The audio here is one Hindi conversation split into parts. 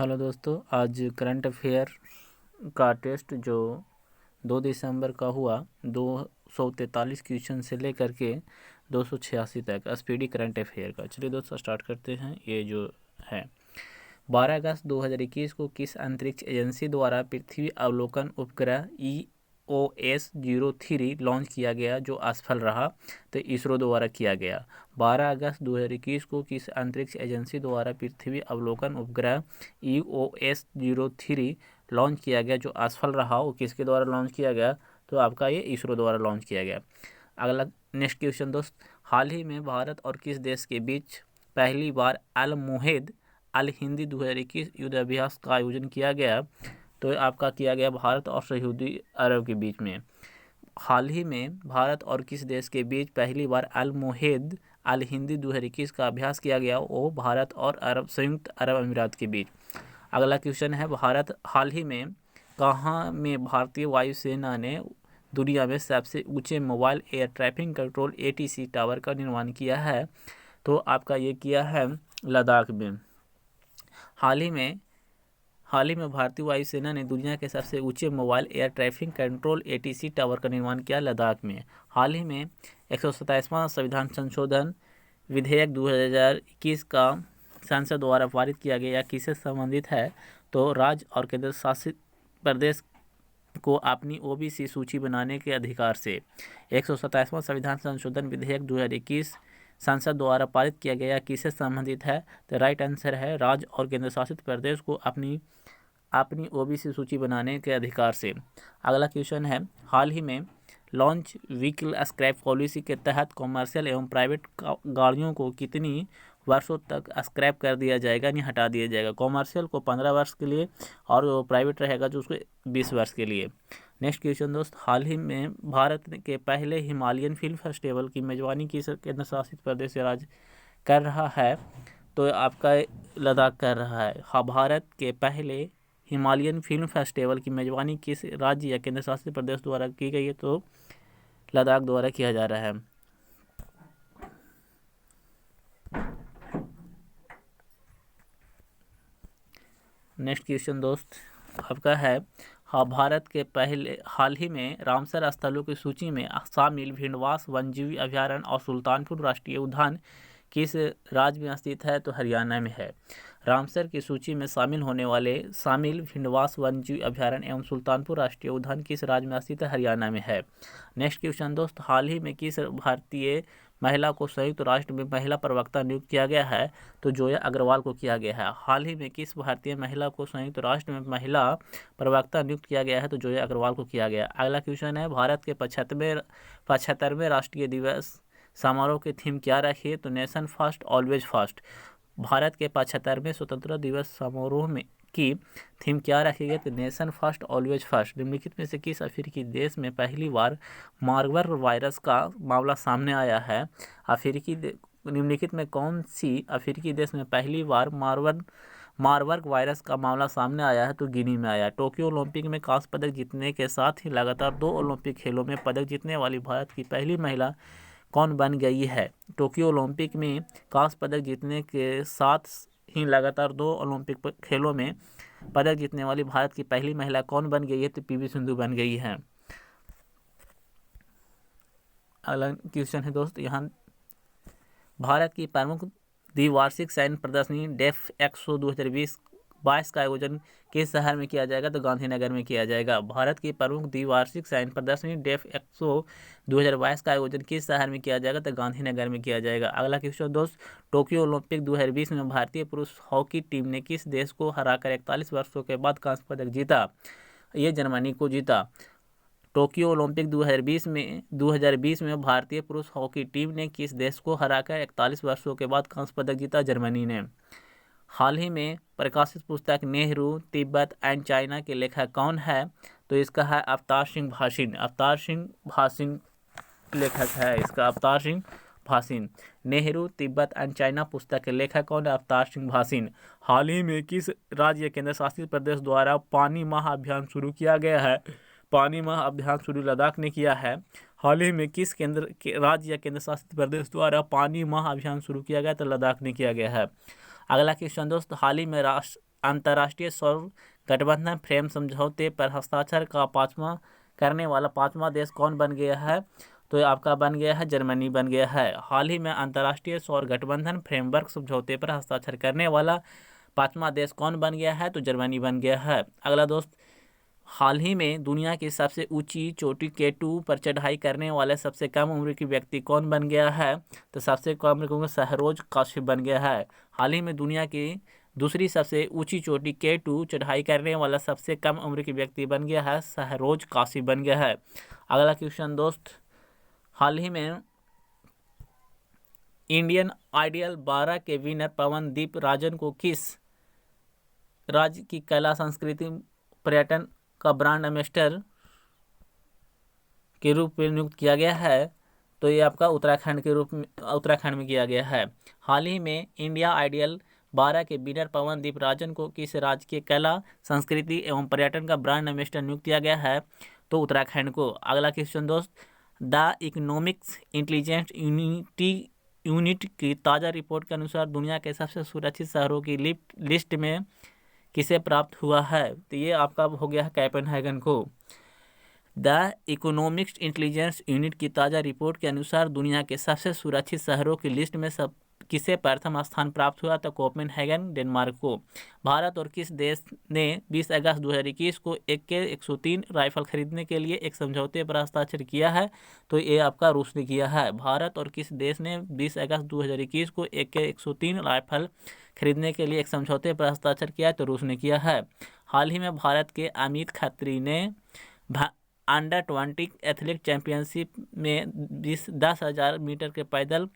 हेलो दोस्तों, आज करंट अफेयर का टेस्ट जो 2 दिसंबर का हुआ 243 क्वेश्चन से लेकर के 286 तक स्पीडी करंट अफेयर का। चलिए दोस्तों स्टार्ट करते हैं। ये जो है 12 अगस्त 2021 को किस अंतरिक्ष एजेंसी द्वारा पृथ्वी अवलोकन उपग्रह EOS-03 लॉन्च किया गया जो असफल रहा? तो इसरो द्वारा किया गया। 12 अगस्त 2021 को किस अंतरिक्ष एजेंसी द्वारा पृथ्वी अवलोकन उपग्रह EOS-03 लॉन्च किया गया जो असफल रहा? वो किसके द्वारा लॉन्च किया गया? तो आपका ये इसरो द्वारा लॉन्च किया गया। अगला नेक्स्ट क्वेश्चन दोस्त, हाल ही में भारत और किस देश के बीच पहली बार अल मुहिद अल हिंदी 2021 युद्ध अभ्यास का आयोजन किया गया? तो आपका किया गया भारत और सऊदी अरब के बीच में। हाल ही में भारत और किस देश के बीच पहली बार अल मुहिद अल हिंदी 2021 का अभ्यास किया गया? वो भारत और संयुक्त अरब अमीरात के बीच। अगला क्वेश्चन है, भारत हाल ही में कहाँ में भारतीय वायुसेना ने दुनिया में सबसे ऊंचे mobile air traffic control ATC tower का निर्माण किया है? तो आपका ये किया है लद्दाख में। हाल ही में भारतीय वायुसेना ने दुनिया के सबसे ऊंचे mobile air traffic control ATC tower का निर्माण किया लद्दाख में। हाल ही में 127वां संविधान संशोधन विधेयक 2021 का संसद द्वारा पारित किया गया किससे संबंधित है? तो राज्य और केंद्र शासित प्रदेश को अपनी OBC सूची बनाने के अधिकार से। 127वां संविधान संशोधन विधेयक 2021 संसद द्वारा पारित किया गया किससे संबंधित है? तो राइट आंसर है राज्य और केंद्र शासित प्रदेश को अपनी OBC सूची बनाने के अधिकार से। अगला क्वेश्चन है, हाल ही में लॉन्च व्हीकल स्क्रैप पॉलिसी के तहत कॉमर्शियल एवं प्राइवेट गाड़ियों को कितनी वर्षों तक स्क्रैप कर दिया जाएगा, यानी हटा दिया जाएगा? कॉमर्शियल को 15 वर्ष के लिए और जो प्राइवेट रहेगा जो उसको 20 वर्ष के लिए। नेक्स्ट क्वेश्चन दोस्त, हाल ही में भारत के पहले हिमालयन फिल्म फेस्टिवल की मेजबानी किस केंद्र शासित प्रदेश या राज्य कर रहा है? तो आपका लद्दाख कर रहा है। हाँ, भारत के पहले हिमालयन फिल्म फेस्टिवल की मेजबानी किस राज्य या केंद्र शासित प्रदेश द्वारा की गई है? तो लद्दाख द्वारा किया जा रहा है। नेक्स्ट क्वेश्चन दोस्त आपका है, हाँ, भारत के पहले हाल ही में रामसर स्थलों की सूची में शामिल भिंडवास वन्यजीव अभयारण्य और सुल्तानपुर राष्ट्रीय उद्यान किस राज्य में स्थित है? तो हरियाणा में है। रामसर की सूची में शामिल भिंडवास वन्यजीव अभयारण्य एवं सुल्तानपुर राष्ट्रीय उद्यान किस राज्य में स्थित है? हरियाणा में है। नेक्स्ट क्वेश्चन दोस्त, हाल ही में किस भारतीय महिला को संयुक्त राष्ट्र में महिला प्रवक्ता नियुक्त किया गया है? तो जोया अग्रवाल को किया गया है। हाल ही में किस भारतीय महिला को संयुक्त राष्ट्र में महिला प्रवक्ता नियुक्त किया गया है? तो जोया अग्रवाल को किया गया। अगला क्वेश्चन है, भारत के 75वें राष्ट्रीय दिवस समारोह की थीम क्या रखी है? तो nation first always first. Bharat के 75वें स्वतंत्रता दिवस समारोह में की थीम क्या रखी गई? तो नेशन फर्स्ट ऑलवेज फर्स्ट। निम्नलिखित में से किस अफ्रीकी देश में पहली बार मार्बर्ग वायरस का मामला सामने आया है? निम्नलिखित में कौन सी अफ्रीकी देश में पहली बार मार्बर्ग वायरस का मामला सामने आया है? तो गिनी में आया। टोक्यो ओलंपिक में कांस्य पदक जीतने के साथ ही लगातार 2 ओलंपिक खेलों में पदक जीतने वाली भारत की पहली महिला कौन बन गई है? टोक्यो ओलंपिक में कांस्य पदक जीतने के साथ ही लगातार 2 ओलंपिक खेलों में पदक जीतने वाली भारत की पहली महिला कौन बन गई है? तो PV सिंधु बन गई है। अगला क्वेश्चन है दोस्त, यहाँ भारत की प्रमुख द्विवार्षिक सैन्य प्रदर्शनी डेफ एक्सपो 2022 का आयोजन किस शहर में किया जाएगा? तो गांधीनगर में किया जाएगा। भारत की प्रमुख द्विवार्षिक सैन्य प्रदर्शनी डेफ एक्सपो 2022 का आयोजन किस शहर में किया जाएगा? तो गांधीनगर में किया जाएगा। अगला क्वेश्चन दोस्त, टोक्यो ओलंपिक 2020 में भारतीय पुरुष हॉकी टीम ने किस देश को हराकर 41 वर्षों के बाद कांस्य पदक जीता? ये जर्मनी को जीता। टोक्यो ओलंपिक 2020 में भारतीय पुरुष हॉकी टीम ने किस देश को हराकर 41 वर्षों के बाद कांस्य पदक जीता? जर्मनी ने। हाल ही में प्रकाशित पुस्तक नेहरू तिब्बत एंड चाइना के लेखक कौन है? तो इसका है अवतार सिंह भासिन लेखक है इसका, अवतार सिंह भासिन। नेहरू तिब्बत एंड चाइना पुस्तक के लेखक कौन है? अवतार सिंह भासिन। हाल ही में किस राज्य केंद्र शासित प्रदेश द्वारा पानी माह अभियान शुरू किया गया है? पानी माह अभियान शुरू लद्दाख ने किया है। हाल ही में किस राज्य या केंद्र शासित प्रदेश द्वारा पानी माह अभियान शुरू किया गया? तो लद्दाख ने किया गया है। अगला क्वेश्चन दोस्त, हाल ही में अंतर्राष्ट्रीय सौर गठबंधन फ्रेम समझौते पर हस्ताक्षर का करने वाला पांचवा देश कौन बन गया है? तो ये आपका बन गया है जर्मनी बन गया है। हाल ही में अंतर्राष्ट्रीय सौर गठबंधन फ्रेमवर्क समझौते पर हस्ताक्षर करने वाला पांचवा देश कौन बन गया है? तो जर्मनी बन गया है। अगला दोस्त, हाल ही में दुनिया की सबसे ऊंची चोटी K2 पर चढ़ाई करने वाले सबसे कम उम्र की व्यक्ति कौन बन गया है? तो सबसे कम उम्र शहरोज काशिफ बन गया है। हाल ही में दुनिया की दूसरी सबसे ऊंची चोटी K2 चढ़ाई करने वाला सबसे कम उम्र की व्यक्ति बन गया है, शहरोज काशिफ बन गया है। अगला क्वेश्चन दोस्त, हाल ही में इंडियन आइडियल 12 के विनर पवनदीप राजन को किस राज्य की कला संस्कृति पर्यटन का ब्रांड एम्बेसडर के रूप में नियुक्त किया गया है? तो ये आपका उत्तराखंड में किया गया है। हाल ही में इंडिया आइडियल 12 के विनर पवनदीप राजन को किस राज्य के कला संस्कृति एवं पर्यटन का ब्रांड एम्बेसडर नियुक्त किया गया है? तो उत्तराखंड को। अगला क्वेश्चन दोस्त, द इकोनॉमिक्स इंटेलिजेंस यूनिट की ताज़ा रिपोर्ट के अनुसार दुनिया के सबसे सुरक्षित शहरों की लिस्ट में किसे प्राप्त हुआ है? तो ये आपका हो गया है कोपेनहेगन को। द इकोनॉमिक्स इंटेलिजेंस यूनिट की ताज़ा रिपोर्ट के अनुसार दुनिया के सबसे सुरक्षित शहरों की लिस्ट में किसे प्रथम स्थान प्राप्त हुआ? तो कोपेनहेगन डेनमार्क को। भारत और किस देश ने 20 अगस्त 2021 को AK-103 राइफल खरीदने के लिए एक समझौते पर हस्ताक्षर किया है? तो ये आपका रूस ने किया है। भारत और किस देश ने 20 अगस्त 2021 को AK-103 राइफल खरीदने के लिए एक समझौते पर हस्ताक्षर किया है? तो रूस ने किया है। हाल ही में भारत के अमित खत्री ने अंडर 20 एथलेटिक चैंपियनशिप में 10,000 मीटर के पैदल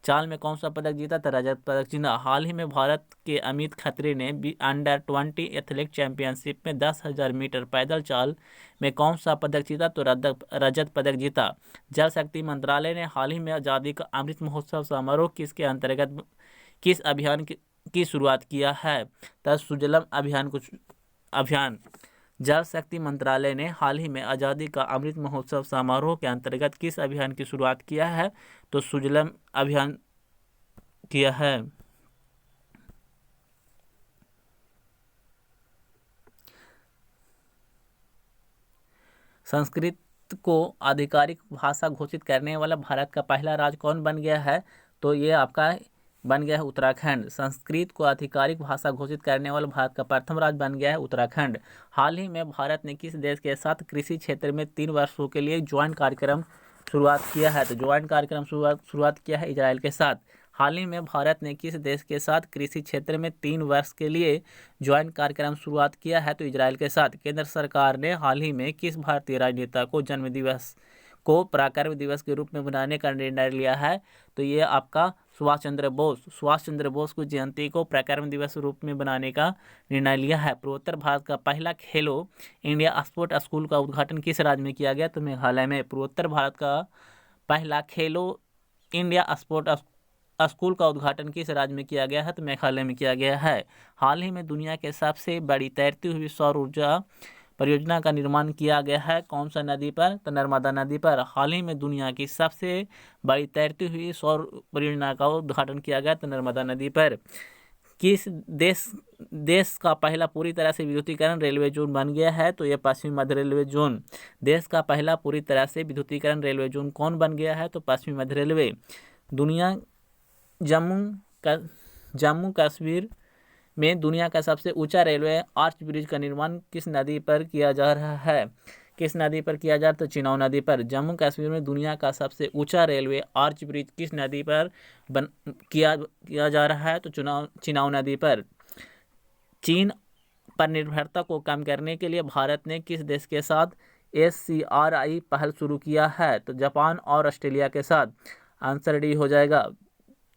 चाल में कौन सा पदक जीता? तो रजत पदक जीता। हाल ही में भारत के अमित खत्री ने अंडर 20 एथलेटिक चैंपियनशिप में 10,000 मीटर पैदल चाल में कौन सा पदक जीता? तो रजत पदक जीता। जल शक्ति मंत्रालय ने हाल ही में आज़ादी का अमृत महोत्सव समारोह किसके अंतर्गत किस अभियान की शुरुआत किया है? तो सुजलम अभियान। जल शक्ति मंत्रालय ने हाल ही में आज़ादी का अमृत महोत्सव समारोह के अंतर्गत किस अभियान की शुरुआत किया है? तो सुजलम अभियान किया है। संस्कृत को आधिकारिक भाषा घोषित करने वाला भारत का पहला राज्य कौन बन गया है? तो ये आपका बन गया है उत्तराखंड। संस्कृत को आधिकारिक भाषा घोषित करने वाला भारत का प्रथम राज्य बन गया है उत्तराखंड। हाल ही में भारत ने किस देश के साथ कृषि क्षेत्र में 3 वर्षों के लिए ज्वाइंट कार्यक्रम शुरुआत किया है? तो ज्वाइंट कार्यक्रम शुरुआत किया है इजराइल के साथ। हाल ही में भारत ने किस देश के साथ कृषि क्षेत्र में 3 वर्ष के लिए ज्वाइंट कार्यक्रम शुरुआत किया है? तो इजराइल के साथ। केंद्र सरकार ने हाल ही में किस भारतीय राजनेता को जन्मदिवस को पराक्रम दिवस के रूप में मनाने का निर्णय लिया है? तो ये आपका सुभाष चंद्र बोस को जयंती को पराक्रम दिवस रूप में बनाने का निर्णय लिया है। पूर्वोत्तर भारत का पहला खेलो इंडिया स्पोर्ट स्कूल का उद्घाटन किस राज्य में किया गया? तो मेघालय में। पूर्वोत्तर भारत का पहला खेलो इंडिया स्पोर्ट स्कूल का उद्घाटन किस राज्य में किया गया है? तो मेघालय में किया गया है। हाल ही में दुनिया के सबसे बड़ी तैरती हुई सौर ऊर्जा परियोजना का निर्माण किया गया है कौन सा नदी पर? तो नर्मदा नदी पर। हाल ही में दुनिया की सबसे बड़ी तैरती हुई सौर परियोजना का उद्घाटन किया गया तो नर्मदा नदी पर। किस देश का पहला पूरी तरह से विद्युतीकरण रेलवे जोन बन गया है? तो यह पश्चिमी मध्य रेलवे जोन। देश का पहला पूरी तरह से विद्युतीकरण रेलवे जोन कौन बन गया है? तो पश्चिमी मध्य रेलवे। जम्मू कश्मीर में दुनिया का सबसे ऊंचा रेलवे आर्च ब्रिज का निर्माण किस नदी पर किया जा रहा है? किस नदी पर किया जा रहा है? तो चिनाब नदी पर। जम्मू कश्मीर में दुनिया का सबसे ऊंचा रेलवे आर्च ब्रिज किस नदी पर किया जा रहा है? तो चिनाब नदी पर। चीन पर निर्भरता को कम करने के लिए भारत ने किस देश के साथ SCRI पहल शुरू किया है? तो जापान और ऑस्ट्रेलिया के साथ। आंसर डी हो जाएगा।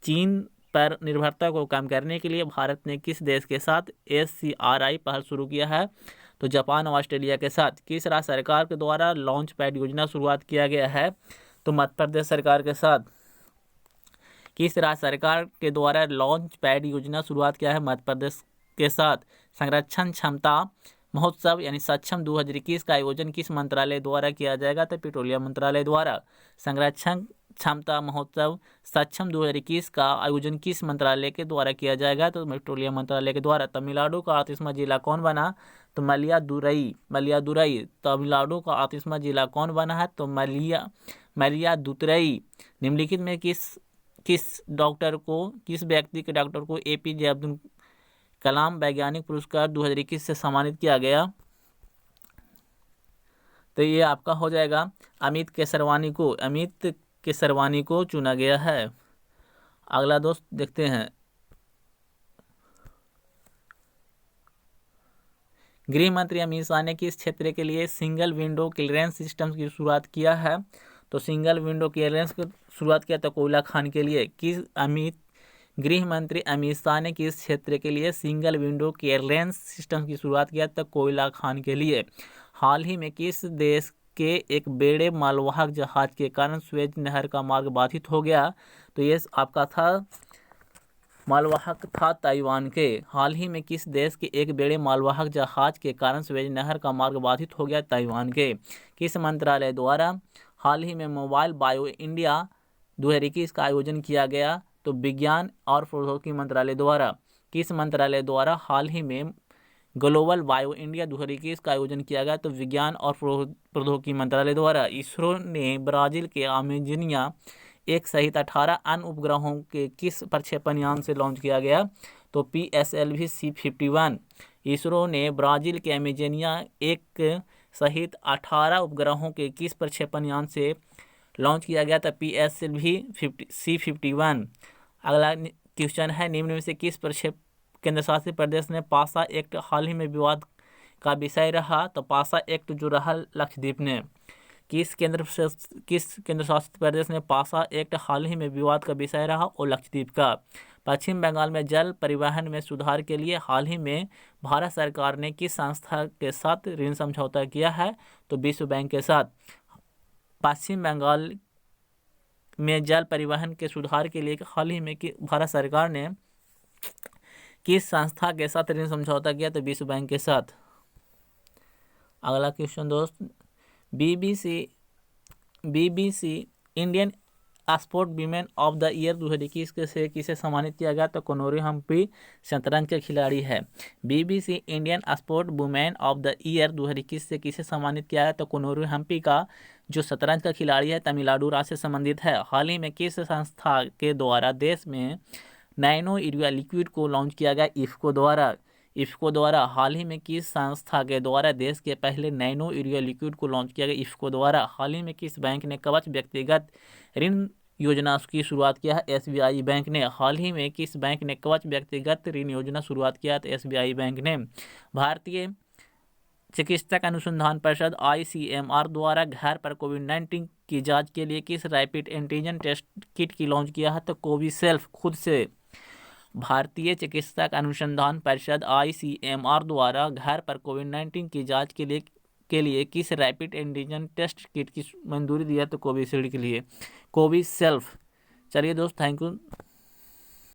चीन पर निर्भरता को कम करने के लिए भारत ने किस देश के साथ SCRI पहल शुरू किया है? तो जापान और ऑस्ट्रेलिया के साथ। किस राज्य सरकार के द्वारा लॉन्च पैड योजना शुरुआत किया गया है? तो मध्य प्रदेश सरकार के साथ। किस राज्य सरकार के द्वारा लॉन्च पैड योजना शुरुआत किया है? मध्य प्रदेश के साथ। संरक्षण क्षमता महोत्सव यानी सक्षम 2021 का आयोजन किस मंत्रालय द्वारा किया जाएगा? तो पेट्रोलियम मंत्रालय द्वारा। संरक्षण क्षमता महोत्सव सक्षम 2021 का आयोजन किस मंत्रालय के द्वारा किया जाएगा? तो पेट्रोलियम मंत्रालय के द्वारा। तमिलनाडु का 38वां जिला कौन बना? तो मयिलादुरई। तमिलनाडु का 38वां जिला कौन बना है? तो मयिलादुतुरई। निम्नलिखित में किस व्यक्ति के डॉक्टर को APJ अब्दुल कलाम वैज्ञानिक पुरस्कार 2021 से सम्मानित किया गया? तो ये आपका हो जाएगा अमित केसरवानी को चुना गया है। अगला दोस्त देखते हैं, गृह मंत्री अमित शाह ने किस क्षेत्र के लिए सिंगल विंडो क्लियरेंस सिस्टम की शुरुआत किया है? तो सिंगल विंडो क्लियरेंस की शुरुआत किया तो कोयला खान के लिए। गृह मंत्री अमित शाह ने किस क्षेत्र के लिए सिंगल विंडो क्लियरेंस सिस्टम की शुरुआत किया तो कोयला खान के लिए। हाल ही में किस देश के एक बड़े मालवाहक जहाज के कारण स्वेज नहर का मार्ग बाधित हो गया? तो ये आपका था मालवाहक था ताइवान के। हाल ही में किस देश के एक बड़े मालवाहक जहाज के कारण स्वेज नहर का मार्ग बाधित हो गया? ताइवान के। किस मंत्रालय द्वारा हाल ही में मोबाइल बायो इंडिया 2021 का आयोजन किया गया? तो विज्ञान और प्रौद्योगिकी मंत्रालय द्वारा। किस मंत्रालय द्वारा हाल ही में ग्लोबल बायो इंडिया 2021 का आयोजन किया गया? तो विज्ञान और प्रौद्योगिकी मंत्रालय द्वारा। इसरो ने ब्राजील के अमेजनिया 1 सहित 18 अन्य उपग्रहों के किस प्रक्षेपण यान से लॉन्च किया गया? तो PSLV C51। इसरो ने ब्राजील के अमेजनिया 1 सहित 18 उपग्रहों के किस प्रक्षेपण यान से लॉन्च किया गया था? PSLV C51। अगला क्वेश्चन है, निम्न में से किस केंद्र शासित प्रदेश ने पासा एक्ट हाल ही में विवाद का विषय रहा? तो पासा एक्ट जो रहा लक्षद्वीप ने। किस केंद्र शासित प्रदेश ने पासा एक्ट हाल ही में विवाद का विषय रहा? और लक्षद्वीप का। पश्चिम बंगाल में जल परिवहन में सुधार के लिए हाल ही में भारत सरकार ने किस संस्था के साथ ऋण समझौता किया है? तो विश्व बैंक के साथ। पश्चिम बंगाल में जल परिवहन के सुधार के लिए हाल ही में भारत सरकार ने किस संस्था के साथ ऋण समझौता किया? तो विश्व बैंक के साथ। अगला क्वेश्चन दोस्त, BBC Indian sport women of the year 2021 से किसे सम्मानित किया गया? तो कोनोरी हम्पी शतरंज के खिलाड़ी है। BBC Indian sport women of the year 2021 से किसे सम्मानित किया है? तो कोनोरी हम्पी का जो शतरंज का खिलाड़ी है तमिलनाडु राज्य से संबंधित है। हाल ही में किस संस्था के द्वारा देश में नैनो यूरिया लिक्विड को लॉन्च किया गया? इफ्को द्वारा। हाल ही में किस संस्था के द्वारा देश के पहले नैनो यूरिया लिक्विड को लॉन्च किया गया? इफ्को द्वारा। हाल ही में किस बैंक ने कवच व्यक्तिगत ऋण योजना की शुरुआत किया है? SBI बैंक ने। हाल ही में किस बैंक ने कवच व्यक्तिगत ऋण योजना शुरुआत किया है? तो SBI बैंक ने। भारतीय चिकित्सक अनुसंधान परिषद ICMR द्वारा घर पर कोविड-19 की जांच के लिए किस रैपिड एंटीजन टेस्ट किट की लॉन्च किया है? तो कोविसेल्फ खुद से। भारतीय चिकित्सक अनुसंधान परिषद ICMR द्वारा घर पर कोविड-19 की जांच के लिए किस रैपिड एंटीजन टेस्ट किट की मंजूरी दिया? तो कोविशील्ड के लिए, कोविसेल्फ। चलिए दोस्त, थैंक यू।